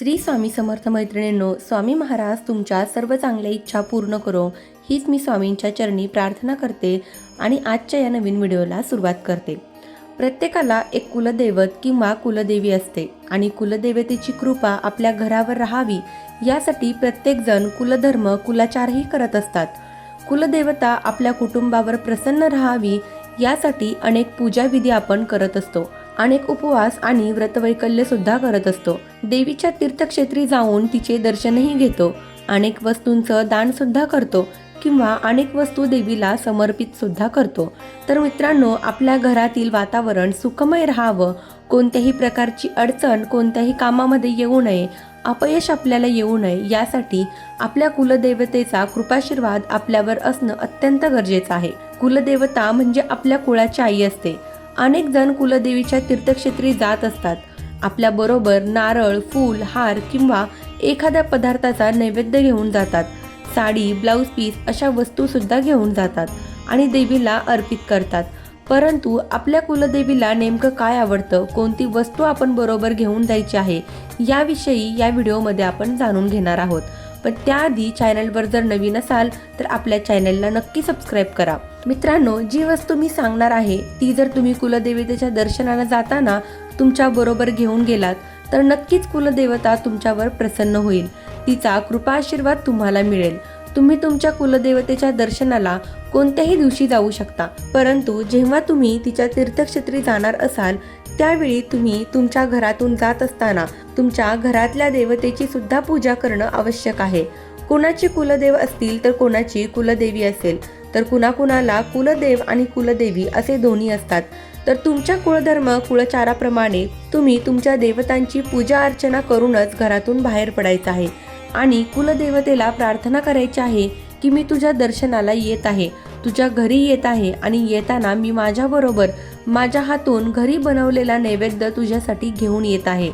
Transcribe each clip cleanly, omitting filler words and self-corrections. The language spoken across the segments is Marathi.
श्री स्वामी समर्थ मैत्रिणींनो, स्वामी महाराज तुमच्या सर्व चांगल्या इच्छा पूर्ण करो हीच मी स्वामींच्या चरणी प्रार्थना करते आणि आजच्या या नवीन व्हिडिओला सुरुवात करते। प्रत्येकाला एक कुलदैवत किंवा कुलदेवी असते आणि कुलदेवतेची कृपा आपल्या घरावर राहावी यासाठी प्रत्येकजण कुलधर्म कुलाचारही करत असतात। कुलदेवता आपल्या कुटुंबावर प्रसन्न राहावी यासाठी अनेक पूजा विधी आपण करत असतो, अनेक उपवास आणि व्रतवैकल्य सुद्धा करत असतो। देवीच्या तीर्थक्षेत्री जाऊन तिचे दर्शनही घेतो, अनेक वस्तूंचं दान सुद्धा करतो किंवा अनेक वस्तू देवीला समर्पित सुद्धा करतो। तर मित्रांनो, आपल्या घरातील वातावरण सुखमय राहावं, कोणत्याही प्रकारची अडचण कोणत्याही कामामध्ये येऊ नये, अपयश आपल्याला येऊ नये यासाठी आपल्या कुलदेवतेचा कृपाशीर्वाद आपल्यावर असणं अत्यंत गरजेचं आहे। कुलदेवता म्हणजे आपल्या कुळाची आई असते। अनेक जण कुलदेवीच्या तीर्थक्षेत्री जात असतात, आपल्या बरोबर नारळ, फूल, हार किंवा एखाद्या पदार्थाचा नैवेद्य घेऊन जातात। साडी, ब्लाऊज पीस अशा वस्तू सुद्धा घेऊन जातात आणि देवीला अर्पित करतात। परंतु आपल्या कुलदेवीला नेमकं काय आवडतं, कोणती वस्तू आपण बरोबर घेऊन जायची आहे याविषयी या व्हिडिओमध्ये आपण जाणून घेणार आहोत। पण त्याआधी चॅनलवर जर नवीन असाल तर आपल्या चॅनलला नक्की सबस्क्राईब करा। मित्रांनो, जी वस्तू मी सांगणार आहे ती जर तुम्ही कुलदेवतेच्या दर्शनाला जाताना तुमच्या बरोबर घेऊन गेलात तर नक्कीच कुलदेवता तुमच्यावर प्रसन्न होईल, तिचा कृपा आशीर्वाद तुम्हाला मिळेल। तुम्ही तुमच्या कुलदेवतेच्या दर्शनाला कोणत्याही दिवशी जाऊ शकता, परंतु जेव्हा तुम्ही तिच्या तीर्थक्षेत्री जाणार असाल त्यावेळी तुम्ही तुमच्या घरातून जात असताना तुमच्या घरातल्या देवतेची सुद्धा पूजा करणं आवश्यक आहे। कोणाची कुलदेव असतील तर कोणाची कुलदेवी असेल, तर कुणाकुणाला कुलदेव आणि कुलदेवी असे दोन्ही असतात। तर तुमच्या कुळधर्म कुळचाराप्रमाणे तुम्ही तुमच्या देवतांची पूजा अर्चना करूनच घरातून बाहेर पडायचं आहे आणि कुलदेवतेला प्रार्थना करायची आहे की मी तुझ्या दर्शनाला येत आहे, तुझ्या घरी येत आहे आणि येताना मी माझ्याबरोबर माझ्या हातून घरी बनवलेला नैवेद्य तुझ्यासाठी घेऊन येत आहे।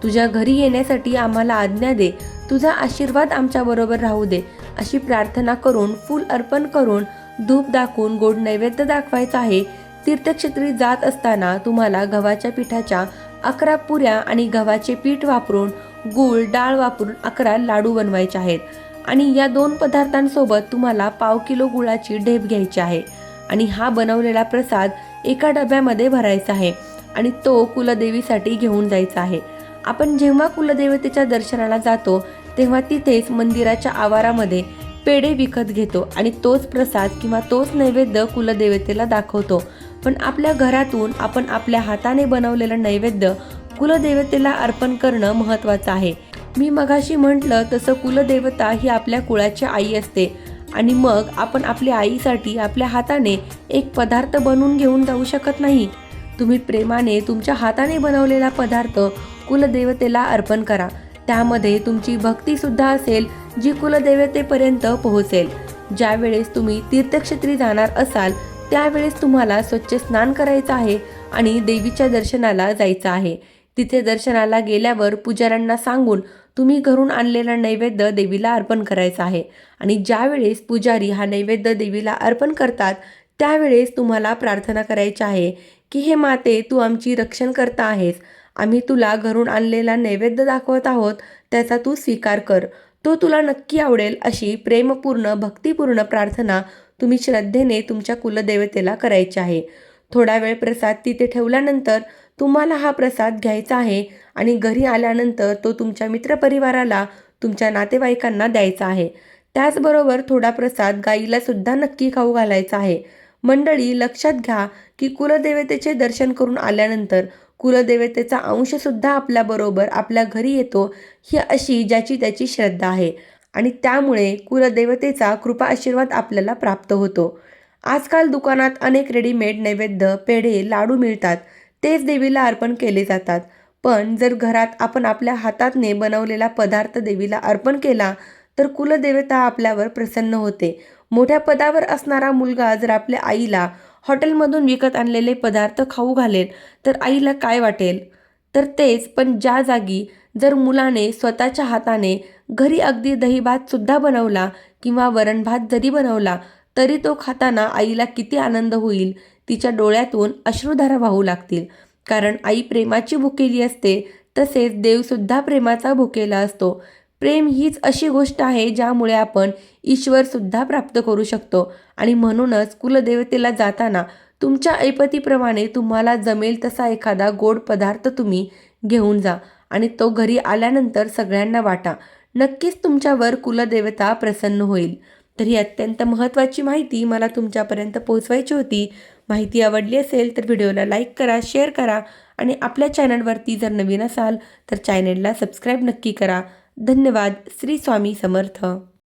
तुझ्या घरी येण्यासाठी आम्हाला आज्ञा दे, तुझा आशीर्वाद आमच्याबरोबर राहू दे अशी प्रार्थना करून, फूल अर्पण करून, धूप दाखवून, गोड नैवेद्य दाखवायचा आहे। तीर्थक्षेत्री जात असताना तुम्हाला गव्हाच्या पिठाच्या 11 पुऱ्या आणि गव्हाचे पीठ वापरून गूळ डाळ वापरून 11 लाडू बनवायचे आहेत आणि या 2 पदार्थांसोबत तुम्हाला पाव किलो गुळाची ढेप घ्यायची आहे आणि हा बनवलेला प्रसाद एका डब्यामध्ये भरायचा आहे आणि तो कुलदेवीसाठी घेऊन जायचा आहे। आपण जेव्हा कुलदेवतेच्या दर्शनाला जातो तेव्हा तिथेच मंदिराच्या आवारामध्ये पेढे विकत घेतो आणि तोच प्रसाद किंवा तोच नैवेद्य कुलदेवतेला दाखवतो। पण आपल्या घरातून आपण आपल्या हाताने बनवलेलं नैवेद्य कुलदेवतेला अर्पण करणं महत्त्वाचं आहे। मी मगाशी म्हटलं तसं कुलदेवता ही आपल्या कुळाची आई असते आणि मग आपण आपल्या आईसाठी आपल्या हाताने एक पदार्थ बनवून घेऊन जाऊ शकत नाही। तुम्ही प्रेमाने तुमच्या हाताने बनवलेला पदार्थ कुलदेवतेला अर्पण करा, त्यामध्ये तुमची भक्ती सुद्धा असेल जी कुलदेवतेपर्यंत पोहोचेल। ज्यावेळेस तुम्ही तीर्थक्षेत्री जाणार असाल त्यावेळेस तुम्हाला स्वच्छ स्नान करायचं आहे आणि देवीच्या दर्शनाला जायचं आहे। तिथे दर्शनाला गेल्यावर पुजाऱ्यांना सांगून तुम्ही घरून आणलेला नैवेद्य देवीला अर्पण करायचा आहे आणि ज्यावेळेस पुजारी हा नैवेद्य देवीला अर्पण करतात त्यावेळेस तुम्हाला प्रार्थना करायची आहे की हे माते, तू आमची रक्षण करता आहेस, आम्ही तुला घरून आणलेला नैवेद्य दाखवत आहोत, त्याचा तू स्वीकार कर, तो तुला नक्की आवडेल अशी प्रेमपूर्ण भक्तिपूर्ण प्रार्थना तुम्ही श्रद्धेने तुमच्या कुलदेवतेला करायची आहे। थोडा वेळ प्रसाद तिथे ठेवल्यानंतर तुम्हाला हा प्रसाद घ्यायचा आहे आणि घरी आल्यानंतर तो तुमच्या मित्रपरिवाराला, तुमच्या नातेवाईकांना द्यायचा आहे। त्याचबरोबर थोडा प्रसाद गाईला सुद्धा नक्की खाऊ घालायचा आहे। मंडळी, लक्षात घ्या की कुलदेवतेचे दर्शन करून आल्यानंतर कुलदेवतेचा अंश सुद्धा आपल्याबरोबर आपल्या घरी येतो, ही अशी ज्याची त्याची श्रद्धा आहे आणि त्यामुळे कुलदेवतेचा कृपा आशीर्वाद आपल्याला प्राप्त होतो। आजकाल दुकानात अनेक रेडीमेड नैवेद्य, पेढे, लाडू मिळतात, तेच देवीला अर्पण केले जातात। पण जर घरात आपण आपल्या हाताने बनवलेला पदार्थ देवीला अर्पण केला तर कुलदेवता आपल्यावर प्रसन्न होते। मोठ्या पदावर असणारा मुलगा जर आपल्या आईला हॉटेलमधून विकत आणलेले पदार्थ खाऊ घालेल तर आईला काय वाटेल? तर तेच, पण ज्या जागी जर मुलाने स्वतःच्या हाताने घरी अगदी दहीभात सुद्धा बनवला किंवा वरण भात जरी बनवला तरी तो खाताना आईला किती आनंद होईल, तिच्या डोळ्यातून अश्रुधारा वाहू लागतील, कारण आई प्रेमाची भुकेली असते, तसेच देवसुद्धा प्रेमाचा भुकेला असतो. प्रेम हीच अशी गोष्ट आहे ज्यामुळे आपण ईश्वरसुद्धा प्राप्त करू शकतो. आणि म्हणूनच कुलदेवतेला जाताना तुमच्या ऐपतीप्रमाणे तुम्हाला जमेल तसा एखादा गोड पदार्थ तुम्ही घेऊन जा आणि तो घरी आल्यानंतर सगळ्यांना वाटा. नक्कीच तुमच्यावर कुलदेवता प्रसन्न होईल. तर ही अत्यंत महत्त्वाची माहिती मला तुमच्यापर्यंत पोहोचवायची होती. माहिती आवडली असेल तर व्हिडिओला लाईक करा, शेअर करा आणि आपल्या चॅनलवरती जर नवीन असाल तर चॅनलला सबस्क्राईब नक्की करा. धन्यवाद. श्री स्वामी समर्थ.